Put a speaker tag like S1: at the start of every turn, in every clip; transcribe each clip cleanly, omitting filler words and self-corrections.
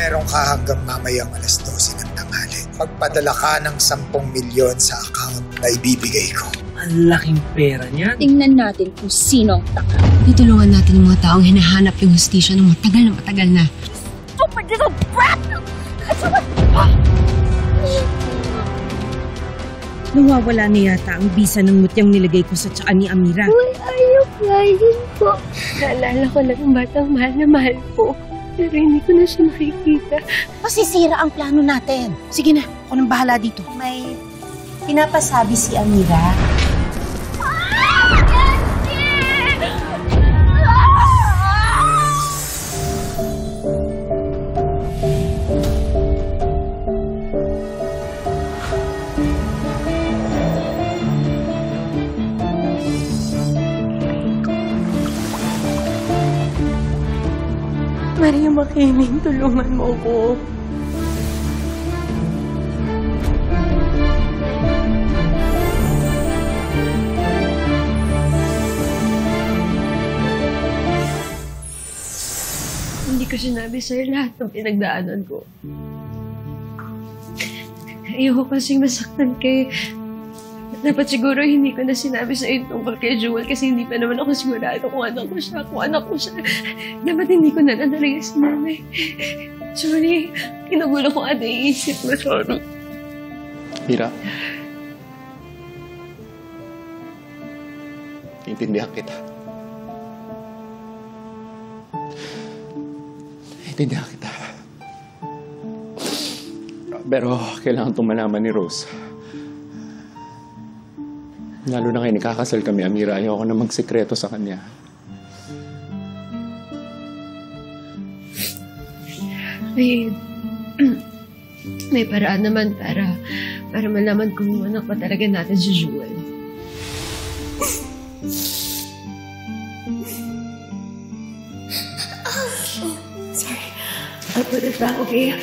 S1: Meron ka hanggang mamayang alas 12 ng tanghali. Magpadala ka ng 10 milyon sa account na ibibigay ko.
S2: Ang laking pera niya.
S3: Tingnan natin kung sino ang tanga.
S4: Itulungan natin yung mga taong hinahanap yung hustisya ng matagal na.
S3: Stupid little brat!
S5: Nawawala na yata ang bisa ng mutyang nilagay ko sa tsaa ni Amira.
S6: Uy, ayaw kain po. Naalala ko lang ang batang mahal na mahal po. Pero hindi ko na siya nakikita.
S3: Masisira ang plano natin. Sige na, ako nang bahala dito.
S7: May pinapasabi si Amira.
S6: Maria Makiling, tulungan mo ko. Hindi ko sinabi sa'yo lahat ng pinagdaanan ko. Ayoko kasing masaktan kay... Dapat siguro hindi ko na sinabi sa'yo tungkol kay Jewel kasi hindi pa naman ako sigurado kung anak ko siya. Dapat hindi ko na talaga sinabi. Sorry, kinugulo ko ate iisip mo. Sorry.
S8: Mira. Intindihan kita. Pero kailangan itong malaman ni Rose. Lalo na ngayon, ikakasal kami, Amira. Ayoko na magsikreto sa kanya.
S6: May paraan naman para malaman kung anak pa talaga natin si Jewel. Sorry. I'll put it back, okay?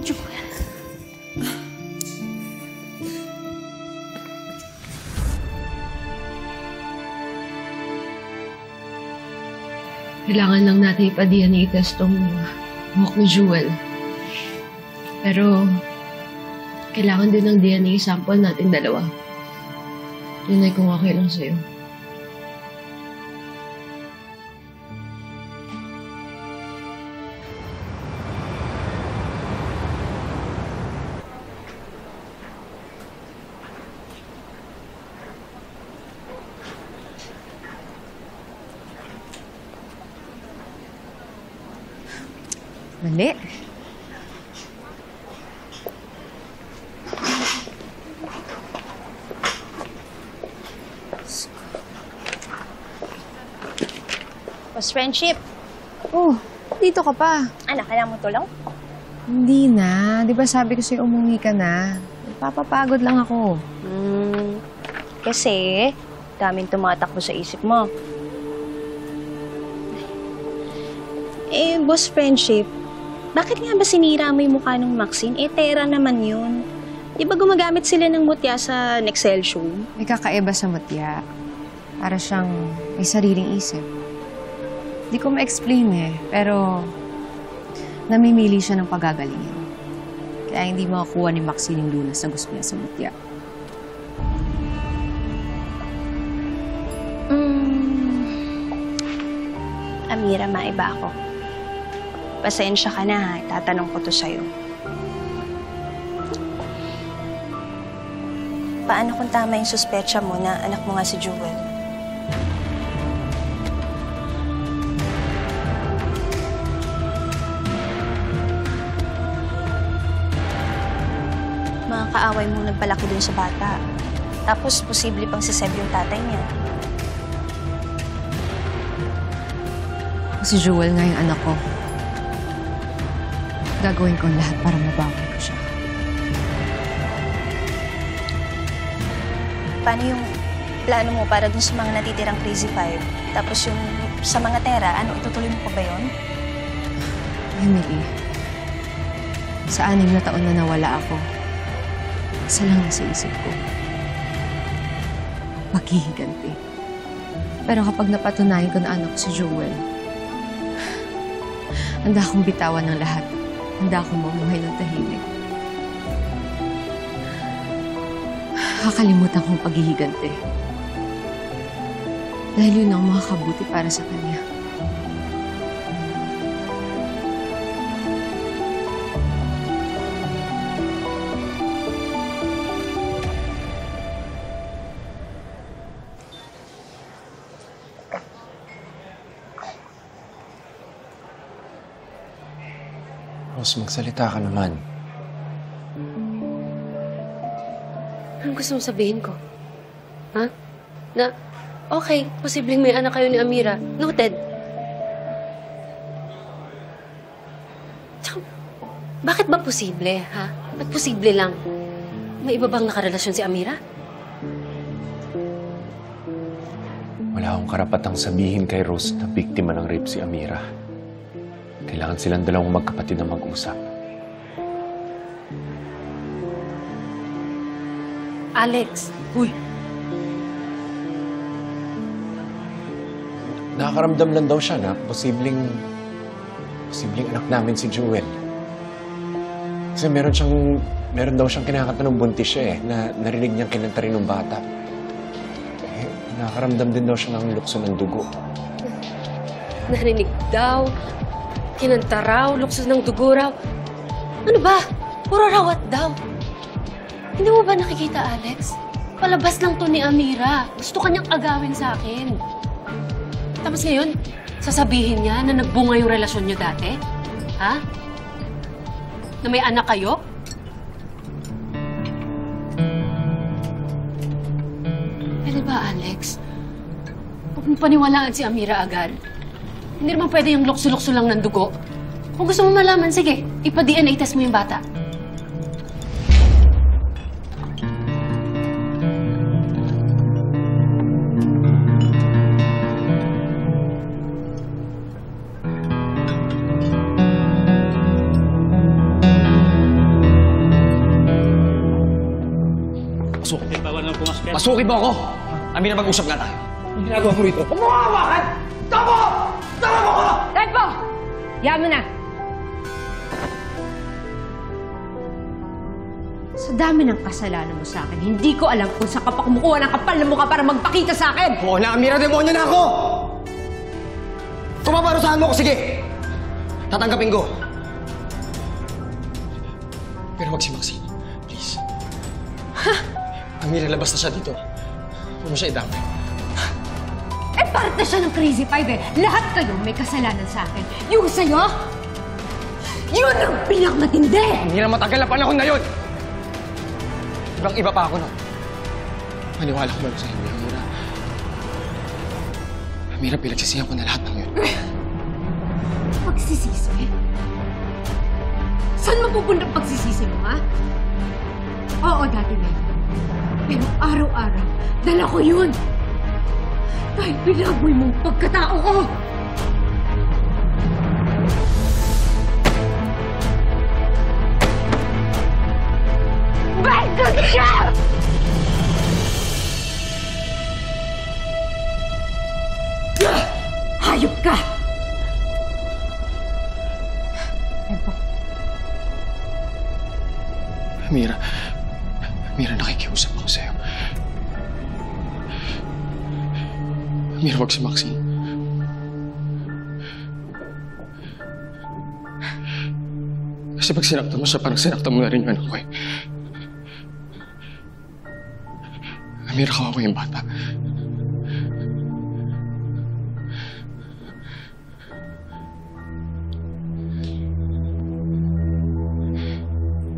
S6: Jewel. Kailangan lang natin ipa-DNA test tong buhok ni Jewel. Pero, kailangan din ng DNA sample natin dalawa. Yun ay kung okay lang sa'yo.
S4: Mali.
S3: Post friendship.
S4: Oh, dito ka pa.
S3: Anak, kailangan mo tulong?
S4: Hindi na. Di ba sabi ko sa'yo umuwi ka na? Papapagod lang ako.
S3: Kasi, daming tumatakbo sa isip mo. Boss friendship, bakit nga ba sinira mo yung mukha ng Maxine? Tera naman yun. Di ba gumagamit sila ng mutya sa Nexel show?
S4: May kakaiba sa mutya. Para siyang may sariling isip. Di ko ma-explain pero namimili siya ng pagagalingin. Kaya hindi makakuha ni Maxine yung lunas na gusto niya sa mutya.
S3: Amira, maiba ako. Pasensya ka na ha, tatanong ko to sa'yo. Paano kung tama yung suspecha mo na anak mo nga si Jewel? Mga kaaway mong nagpalaki dun sa bata. Tapos, posible pang si Seb yung tatay niya.
S4: Si Jewel nga yung anak ko. Gagawin ko lahat para mabawi ko siya.
S3: Paano yung plano mo para dun sa mga natitirang Crazy Five? Tapos yung sa mga tera, itutuloy mo pa ba yun?
S4: Emily, sa 6 na taon na nawala ako, isa lang sa isip ko. Maghihiganti. Pero kapag napatunayan ko na anak ko si Jewel, Handa akong bitawan ng lahat. Handa akong mamuhay ng tahimik. Kakalimutan kong paghihigante. Dahil yun ang makakabuti para sa kanya.
S8: Rose, magsalita ka naman.
S6: Anong gusto mong sabihin ko? Ha? Na, okay, posibleng may anak kayo ni Amira. Noted. Tsaka, bakit ba posible, ha? Ba't posible lang? May iba bang nakarelasyon si Amira?
S8: Wala akong karapatang sabihin kay Rose na biktima ng rape si Amira. Kailangan silang dalawang magkapatid na mag-usap.
S6: Alex.
S8: Uy! Nakakaramdam lang daw siya na posibleng anak namin si Jewel. Kasi meron daw siyang kinakanta ng buntis siya na narinig niyang kinanta rin ng bata. Nakakaramdam din daw siya ng lukso ng dugo.
S6: Narinig daw. Kinanta raw, lukso ng dugo raw. Ano ba? Puro rawat daw. Hindi mo ba nakikita, Alex? Palabas lang to ni Amira. Gusto kanyang agawin sa akin. Tapos ngayon, sasabihin niya na nagbunga yung relasyon niyo dati? Ha? Na may anak kayo? Pwede ba, Alex? Huwag mong paniwalaan si Amira agad. Hindi naman pwede yung lukso-lukso lang ng dugo. Kung gusto mo malaman, sige, ipa-DNA test mo yung bata.
S9: Pasukin mo ako! Amira, mag-usap nga tayo.
S2: Ang ginagawa mo rito?
S9: Umuhawakan! Tama! Tama mo ko!
S4: Tempo! Yan mo na! Sa dami ng kasalanan mo sa akin, hindi ko alam kung saan ka pa kumukuha ng kapal na mukha para magpakita sa akin!
S9: Oo na, Amira, demonyo na ako! Kung maparusahan mo ko, sige! Tatanggapin ko. Pero wag si Maxine. Please. Amira, labas na siya dito. Huwag mo siya idamay.
S4: Eh, parte siya ng Crazy Five eh. Lahat kayo may kasalanan sa akin. Yung sa'yo, yun ang pinakamatindi!
S9: Amira, matagal na panahon na yun! Ibang-iba pa ako nun. Maniwala ko ba sa'yo, Amira? Amira, pinagsisihan ko na lahat ng yun.
S4: Pagsisisi? Saan mapupunta ang pagsisisi mo, ha? Oo, dati na yun. Pero araw-araw, dala ko yun. Dahil binaboy mong pagkatao ko. Balikan siya! Hayop ka! Tempo.
S9: Amira, nakikiusap ako sa'yo. Amira, wag si Maxine. Kasi pag sinaktan mo siya, parang sinaktan mo na rin yung anak ko eh. Amira, kawawa yung bata.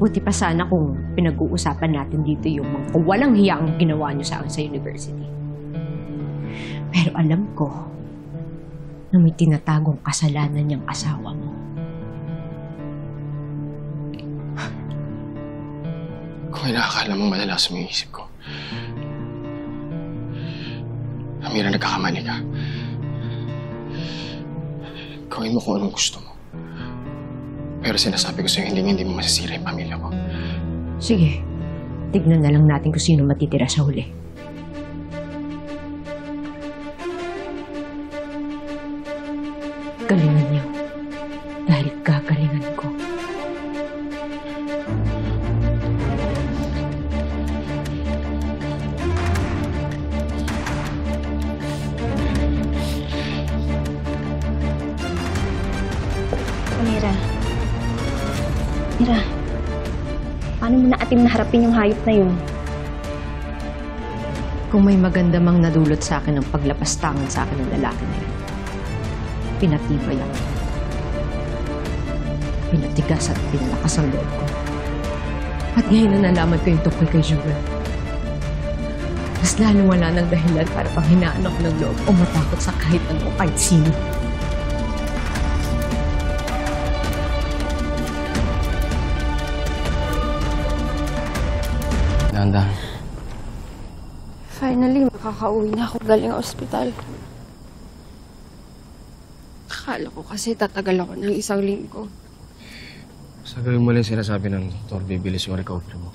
S4: Buti pa sana kung pinag-uusapan natin dito yung mga walang hiyang ginawa niyo sa akin sa university. Pero alam ko na may tinatagong kasalanan niyang asawa mo.
S9: Kung inaakala mong malala sa mga isip ko. Amira, nagkakamali ka. Gawin mo kung anong gusto mo. Pero sinasabi ko sa'yo, hindi mo masasira yung pamilya ko.
S4: Sige, tignan na lang natin kung sino matitira sa huli. Galingan niyo. Dahil
S3: harapin yung hayop na yun.
S4: Kung may maganda mang nadulot sa akin ng paglapastangan sa akin ng lalaki na yun, pinatibay ako. Pinatigas at pinalakas ang loob ko. At ngayon na nalaman ko yung tungkol kay Jewel, mas lalong wala ng dahilan para pang hinaan ako ng loob o matakot sa kahit ano o kahit sino.
S9: Dahan-dahan.
S6: Finally, makakauwi na ako galing ospital. Akala ko kasi tatagal ako ng 1 linggo.
S9: Sa gawin mo lang sinasabi ng doktor, bibilis yung recovery mo.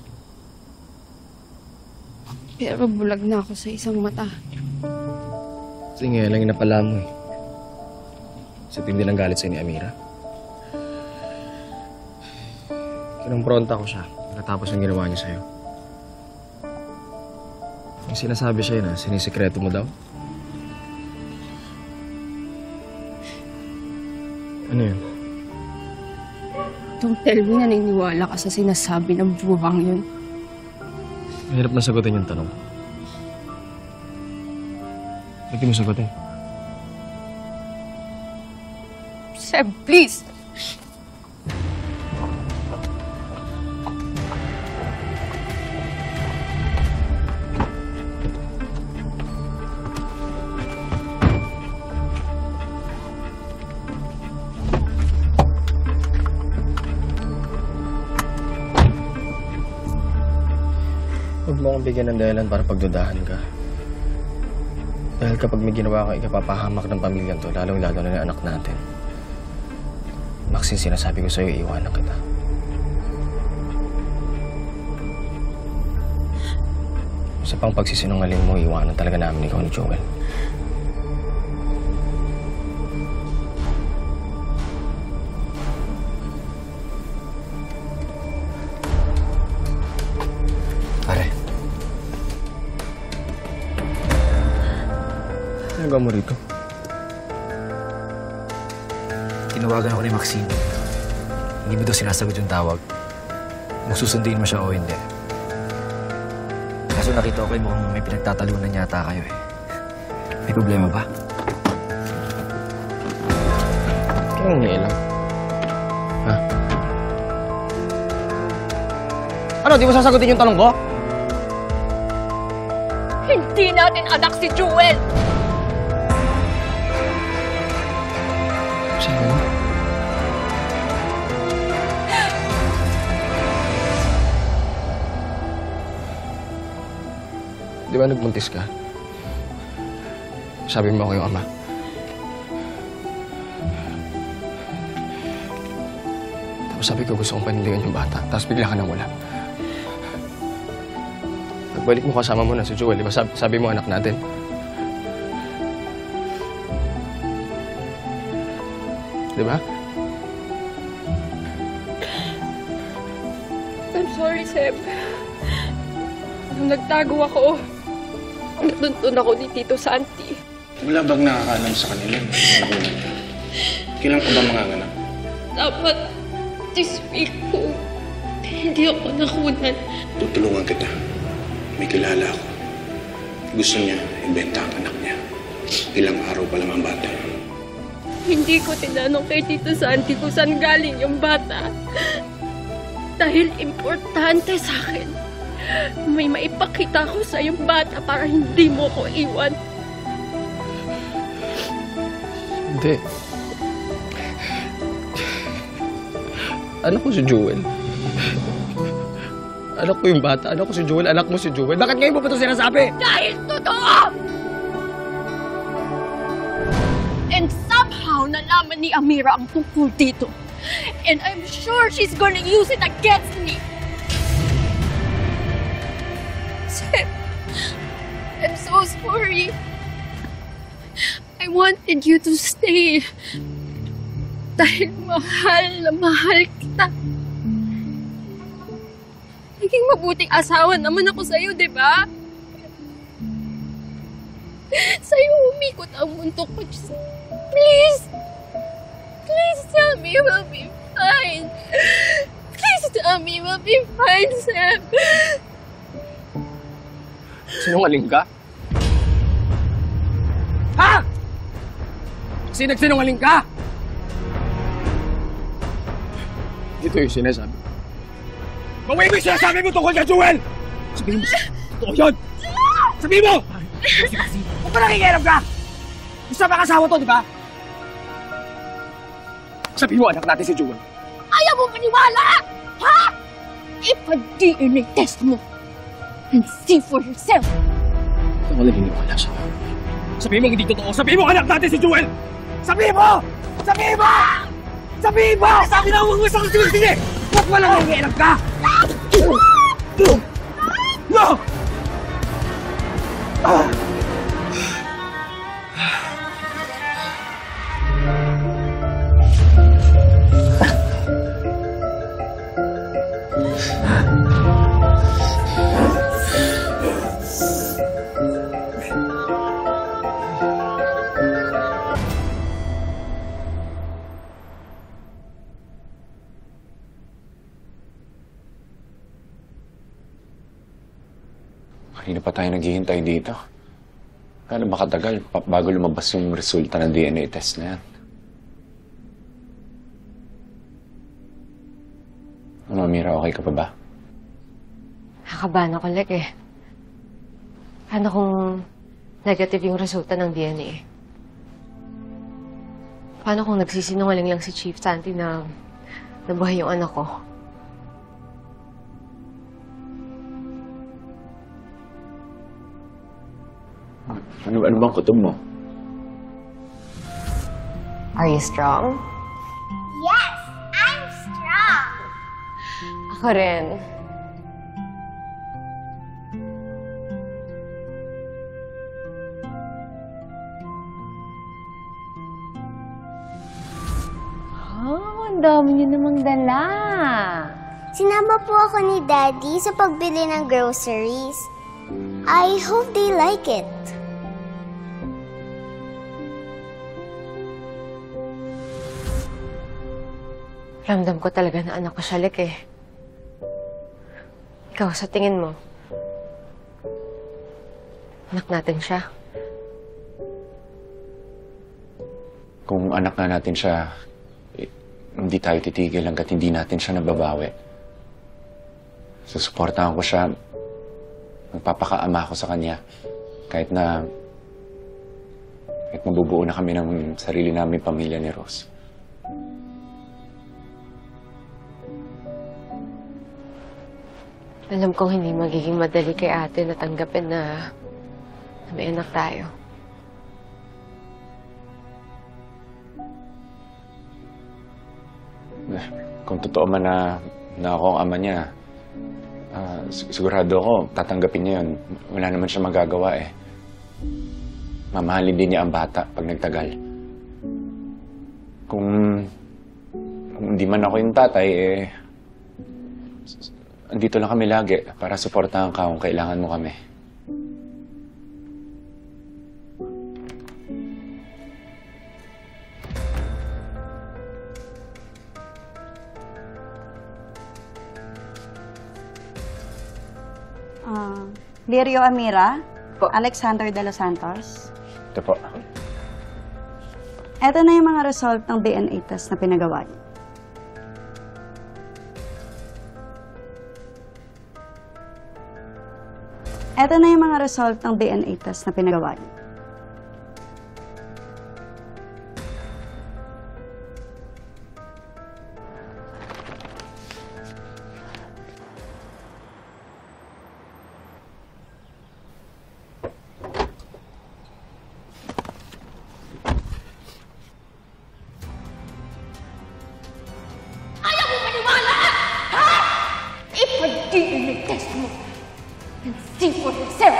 S6: Pero bulag na ako sa isang mata.
S9: Kasi ngayon lang inapala mo eh. Sa tindi ng galit sa'yo ni Amira. Kinumpronta ko siya pagkatapos ng ginawa niya sa'yo. May sinasabi siya na sinisikreto mo daw. Ano yun?
S6: Don't tell me na naniniwala ka sa sinasabi ng buwang yun.
S9: Mahirap na sagutin yung tanong. Ba't di mo sagutin?
S6: Seb, please!
S9: Huwag mo akong bigyan ng dahilan para pagdudahan ka. Dahil kapag may ginawa kang ikapapahamak ng pamilyang to, lalong-lalo na ng anak natin. Maxine, sinasabi ko sa'yo, iiwanan kita. Sa pang pagsisinungaling mo, iiwanan talaga namin ikaw ni Joel. Ano mo rito?
S10: Tinawagan ako ni Maxine. Hindi mo daw sinasagot yung tawag. Kung susunduin mo siya o hindi. Kaso nakita ko kayo mukhang may pinagtatalunan yata kayo eh. May problema ba?
S9: Anong niilang? Ha? Ano, di mo sasagutin yung tanong ko?
S6: Hindi natin anak si Jewel!
S9: Sabi mo? Di ba nagbuntis ka? Sabi mo ako yung ama. Tapos sabi ko gusto kong panindigan yung bata. Tapos bigla ka nang wala. Pagbalik mo kasama mo na si Joel, di ba sabi mo anak natin? Di ba?
S6: I'm sorry, Seb. Nung nagtago ako, natuntun ako ni Tito Santi.
S11: Wala bang nakakaalam sa kanila? Kailan ka ba manganganak?
S6: Dapat this week po, hindi ako nakunan.
S11: Tutulungan kita. May kilala ako. Gusto niya ibenta ang anak niya. Ilang araw pa lang ang bata.
S6: Hindi ko tinanong kay Tito Santi kung saan galing yung bata. Dahil importante sa akin, may maipakita ko sa yung bata para hindi mo ko iwan.
S9: Hindi. Anak ko si Joel. Anak ko yung bata. Anak ko si Joel. Anak mo si Joel. Bakit ngayon mo pa ito sinasabi?
S6: Dahil totoo! And somehow, nalaman ni Amira ang tungkol dito. And I'm sure she's gonna use it against me. Seb, I'm so sorry. I wanted you to stay. Dahil mahal na mahal kita. Naging mabuting asawa naman ako sa'yo, di ba? Sa'yo umikot ang mundo ko. Just, please! Please tell me we'll be fine. Please Tommy will be fine, Sam.
S9: Sinungaling ka? Ha? Kasi nagsinungaling ka? Ito yung sinasabi. Bawi mo yung sinasabi mo tungkol kay Jewel! Sabihin mo, totoo yun! Sabihin mo! Huwag pa nakikialam ka! Gusto ba kasawa to, di ba? Sabihin mo, anak natin si Jewel.
S6: Ayaw mo maniwala! Ha? Ipa-DNA test mo and see for yourself.
S9: Ito wala hiniwala siya. Sabihin mo hindi totoo. Sabihin mo, anak natin si Jewel! Sabihin mo! Sabihin mo! Sabihin mo! Sabi na huwag mo sa sige! Huwag mo lang nakikialam ka! No!
S8: Kanina pa tayo naghihintay dito. Kano makatagal bago lumabas yung resulta ng DNA test na yan? Ano, Amira, okay ka pa ba?
S4: Nakakabahan ako, Lek eh. Paano kung negative yung resulta ng DNA? Paano kung nagsisinungaling lang si Chief Santi na nabuhay yung anak ko?
S8: Ano bang kutob mo?
S4: Are you strong?
S12: Yes, I'm strong.
S4: Ako rin. Oh, ang dami niyo namang dala.
S12: Sinama po ako ni Daddy sa pagbili ng groceries. I hope they like it.
S4: Ramdam ko talaga na anak ko siya, Lek eh. Ikaw, sa tingin mo, anak natin siya?
S8: Kung anak na natin siya, hindi tayo titigil hanggat hindi natin siya nababawi. Susuportahan ko siya. Magpapakaama ko sa kanya. Kahit mabubuo na kami ng sarili namin pamilya ni Rose.
S4: Alam kong hindi magiging madali kay ate na tanggapin na may anak tayo.
S8: Kung totoo man na ako ang ama niya, sigurado ako tatanggapin niya yun. Wala naman siya magagawa eh. Mamahalin din niya ang bata pag nagtagal. Kung hindi man ako yung tatay, andito lang kami lagi para suportahan ka kung kailangan mo kami.
S13: Lirio Amira, Alexander De Los Santos.
S8: Ito po.
S13: Ito na yung mga result ng DNA test na pinagawa niyo. Ito na yung mga result ng DNA test na pinagawa niyo.
S6: Ayaw mo maniwala! Ha? Ipa-DNA test mo and see for yourself.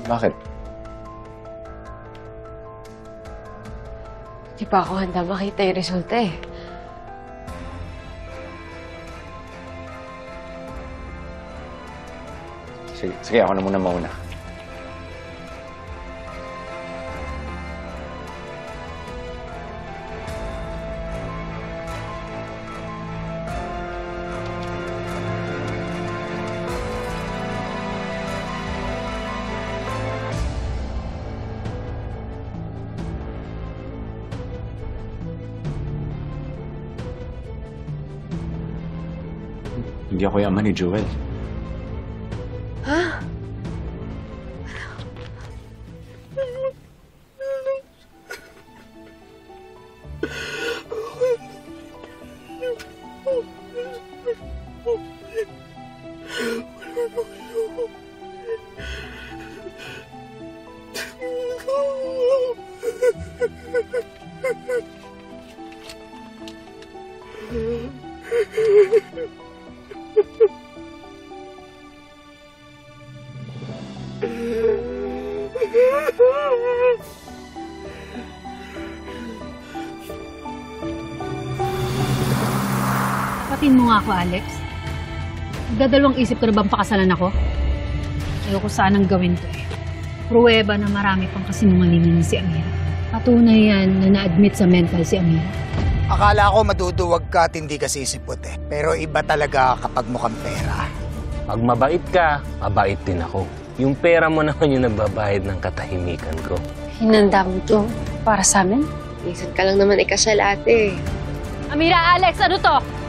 S8: Bakit?
S4: Di pa ako handa makita yung resulta eh.
S8: Sige, ako na muna mauna. Hindi ako yung ama ni Jewel.
S4: Ha?
S14: Patin mo nga ako, Alex. Nagdadalawang isip ka na bang pakasalan ako? Ayoko sanang gawin to eh. Pruweba na marami pang kasinungalingan ni si Amira. Patunay yan na na-admit sa mental si Amira.
S1: Akala ko maduduwag ka at hindi ka sisipot eh. Pero iba talaga kapag mukhang pera.
S15: Pag mabait ka, mabait din ako. Yung pera mo naman yung nagbabayad ng katahimikan ko.
S4: Hinanda mo to para sa amin? Minsan ka lang naman ikasal, ate.
S14: Amira, Alex, ano to?